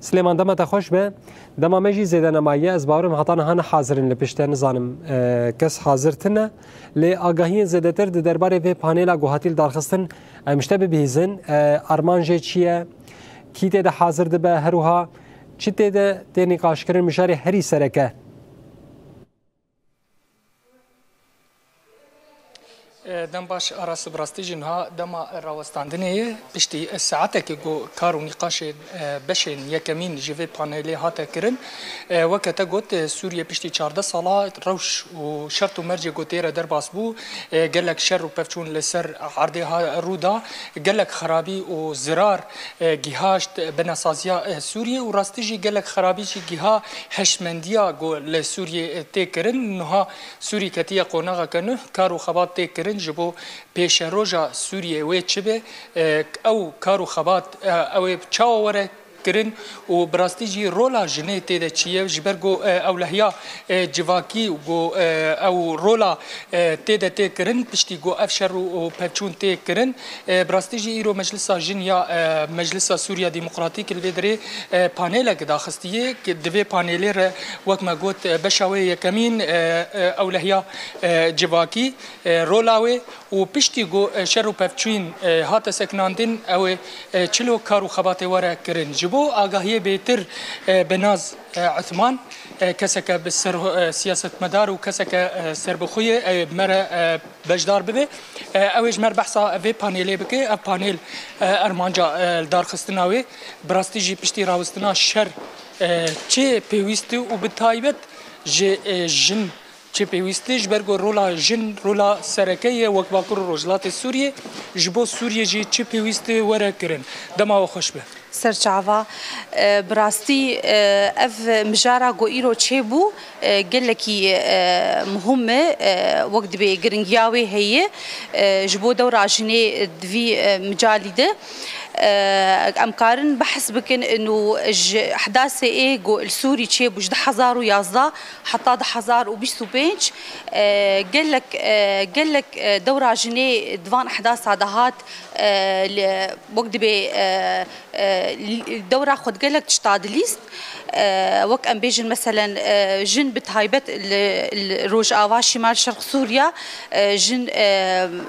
سليمان دما تخوش به دما مجي زيد نمایه از باورم هاتان هان حاضرن لپشته نزانم کس حاضرتنه لی آگاهی زیادتر درباره به پانیلا گوهاتیل دارخستن مشتبه بهزن ارمانجه چیه کیته ده حاضر ده به هروها چیته ده نقاش کردن مشاری هری سرکه دم باش أراس براستيجنها دم راوستاندنية بشتي الساعات كيجو كارو نقاش بشين يكمين جيفي بانيلي هاتا كرن وقتا قلت سوريا بشتي 14 صلاة روش وشرط ومرجع قوتيرا در باسبو قالك شر وبفتشون لسر عرضها رودا قالك خرابي وزرار جهاش بناسازيا سوريا وراستيجي قالك خرابي شي جها هشمنديا قو لسوريا تكرن نها سوريا كتيا قوناغا كنه كارو خبات تكرن جبو پیش روزا سوریه و چبه او کارو خبات او چاو وره کرن و براستی جی رولا جنه تیده چیه جبرگو اولهیا جواکی و او رولا تیده تی کرن پشتی گو افشر و پچون تی کرن براستی جی ایرو مجلس جن یا مجلس سوریا دموکراتیک الویدری پانیل که داخستیه که دوی پانیلی ر وقت ما گوت بشاوی کمین اولهیا جواکی رولاوی و پشتی گو شر و پچون هات سکناندن او چلو کارو خبات وره کرن بو آگاهی بهتر بناز عثمان کسک بسر سیاست مدار و کسک سربخوی مر بجدار ببه اوج مر بحثا و پانیلی بکه اف پانیل ارمانجا دار خستناوی براستی جی پشتی راوستنا شر چه پیوستی و بتایبت جن چه پیوستیش برگو رولا جن رولا سرکیه وک باکر روجلات سوریه جبو سوریه جی چه پیوستی وره کرن دما و خوش به سرچاوا براستی اف مجارا گو ایرو چبو گلکی مهمه وقت به گرنگیاوی هیه جبو دور جنی دوی مجالی ده امكارن بحث بكن انه احداث ايجو السوري تشي بوجد 1011 حتى 1025 قال لك دوره جني دفان احداث عدهات وقت به الدوره خد قال لك تشتاد ليست وك ام بيجن مثلا جن بتهايبت الروج اوا شمال شرق سوريا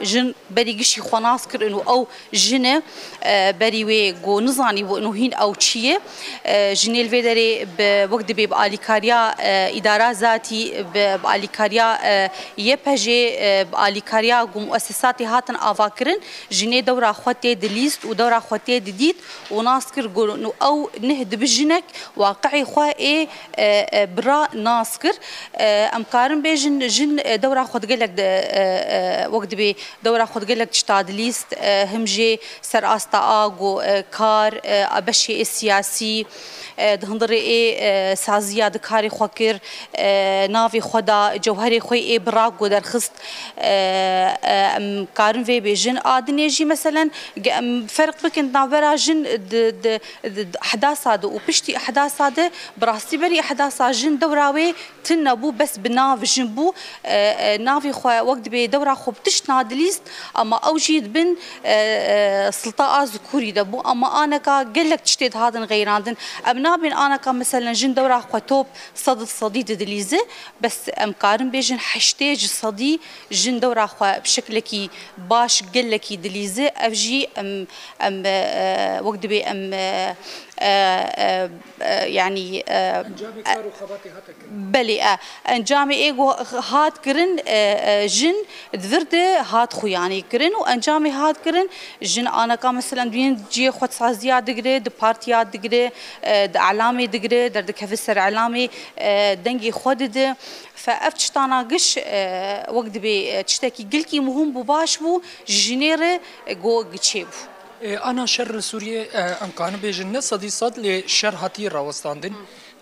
جن بريقشي خناصكر انه او جنه بريوي جو نزاني وانه هين او تشيه جنيل فيدري بوقت بآليكاريا اداره ذاتي بآليكاريا يبهجي بآليكاريا جو مؤسسات هاتن افاكرن جني دوره اخوتي دليست ودوره اخوتي ديت وناسكر جو انه او نهد بجنك واقعي خوا ايه برا ناسكر امكارن بيجن جن دوره خد قال لك وقت بي دوره خد قال لك تشتاد ليست همجي سر استاغو كار ابشي السياسي دهندري ايه سازيا دكاري خوكر نافي خدا جوهري خوي ايه براغو درخست امكارن في بيجن ادنيجي مثلا فرق بكن نافرا جن احداث هذا وبشتي احداث هذا براسي بري احداث جن دوراوي تنبو بس بناف جنبو نافي خو وقت بي دورا خو بتشناد ليست اما اوجيد بن سلطه ذكوري دبو اما انا كا قال لك تشتيد هذا غيراندن ابنا بين انا كا مثلا جن دورا خو توب صدد صديد دليزه بس امكارن بيجن حشتيج صدي جن دورا خو بشكل كي باش قال لك دليزه افجي ام وقت بي ام يعني بلي انجامي ايجو هات كرن جن ذرده هات خو يعني كرن وانجامي هات كرن جن انا كا مثلا بين جي خد سازيا دغري د بارتيات دغري د اعلامي دغري درد كفسر اعلامي دنجي خدد فافتشتانا قش وقت بي تشتكي قلكي مهم بباش بو جنيره جو جيبو أنا شر سوريا أمكان بيجن صدي صد لشر هاتي راوستاندن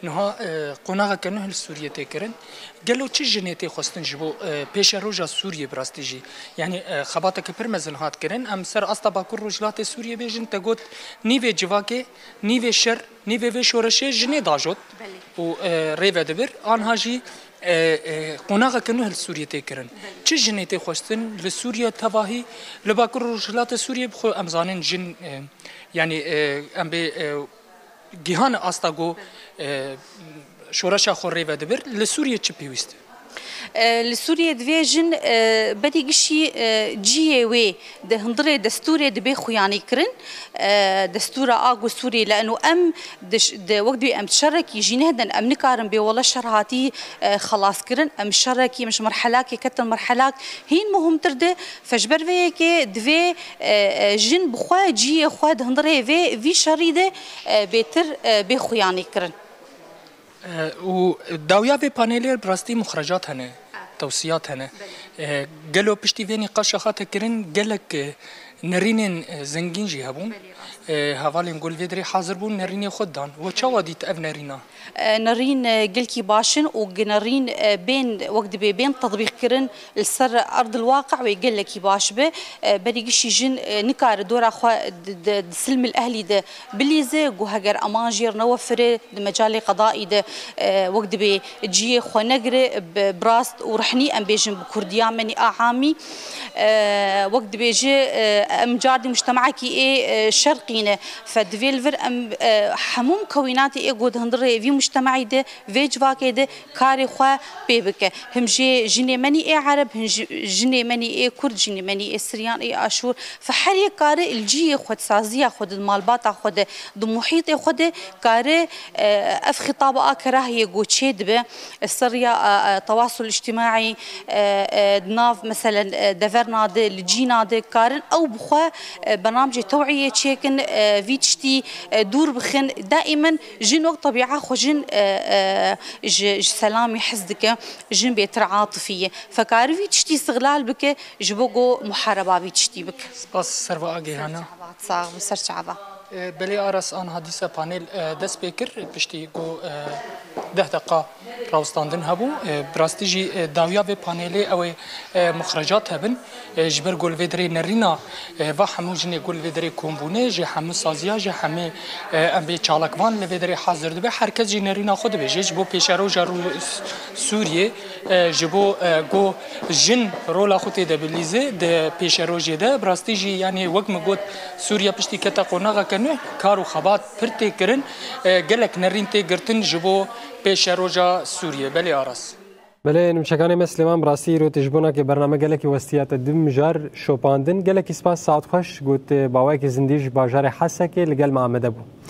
نها قناعة كنه السورية تكرن قالوا تشي جنيتي خستن جبو پیش روجا سوريا براستيجي يعني خباتك برمزن هات كرن أم سر أستا باكور روجلات سوريا بيجن تقول نيفي جواكي نيفي شر نيفي في شورشي جني داجوت و ريفا دبر آنها جي قناعة كنه السورية تكرن چه جنيتي خستن لسوريا تباهي لباكور روجلات سوريا بخو أمزانين جن يعني أم بي گیهان آستاگو شورشا خوری و دبر لسوریه چه پیوسته؟ لسوريا دفيجن بدي قشي جي وي ده هندري دستوري دبي خوياني كرن دستورة آغو سوري لأنه وقت بي أم تشاركي جيني هدن أم نكارن بي والله شرهاتي خلاص كرن أم شاركي مش مرحلاكي كتن مرحلاك هين مهم ترده فجبر فيكي دفي جن بخوا جي خوا ده هندري في شريده بيتر بي خوياني كرن و داویا به پانیل براستی مخرجات هنه توصیات هنه گلو پشتی وینی قاش خاطر کرن گلک نرینن زنگین جی هبون هوالیم گل ویدری حاضر بون نرینی خود دان و چه وادیت اف نرینا نرين قلكي باشن ونرين بين وقت بين تطبيق كرن السر ارض الواقع ويقول لك باش به بدي قشي جن نكار دور اخوا السلم الاهلي ده بليزه وهجر اماجير نوفر مجال قضائي ده وقت بيجي خو نقر براست ورحني ام بيجن بكرديا مني عامي وقت بيجي ام جاردي مجتمعك ايه شرقينا فدفيلفر ام حموم كونات ايه قد هندري في مجتمعي ده في جواكي ده كاري خوا بيبكه هم جني مني ايه عرب هم جني مني ايه كرد جني مني ايه سريان ايه اشور فحري كاري الجي خد سازيه خد المالبات خد المحيط خد كاري اف خطاب كراهيه جوتشيد به السريه التواصل الاجتماعي ناف مثلا دفرنا ده الجينا ده كارن او بخوا برنامج توعيه تشيكن فيتشتي دور بخن دائما جن وقت طبيعه خجن سلامي حزدك جن بيتر عاطفيه فكارفي تشتي استغلال بك جبوغو محاربه بيتشتي بك سپاس سروا اگهانا صاغ بسرچعبه بلي ارس ان حديثه بانيل دس بيكر بشتي جو 10 دقيقه راوستاندن هبو براستيجي داويا في بانيلي او مخرجات هبن جبر جول فيدري نرينا و همو جني جول فيدري كومبوني جي همو سازيا جي همي ام بي چالکوان لفيدري حاضر دبه هر کس جي نرينا خود به جبو پیشرو جرو سوريه جبو جو جن رولا خوتي دبليزه د پیشرو جي ده براستيجي يعني وقت مگوت سوريا پشتي كتا قونغا کنه کارو خبات پرتي کرن گلک نرين تي گرتن جبو پیشروجا سوریه بله آراس بله نمشکانه مسلمان براسی رو تجبونا که برنامه گلکی وستیات دم جار شوپاندن گلکی سپاس ساعت خوش گوت باوای که زندیش باجار حسه که لگل معامده بو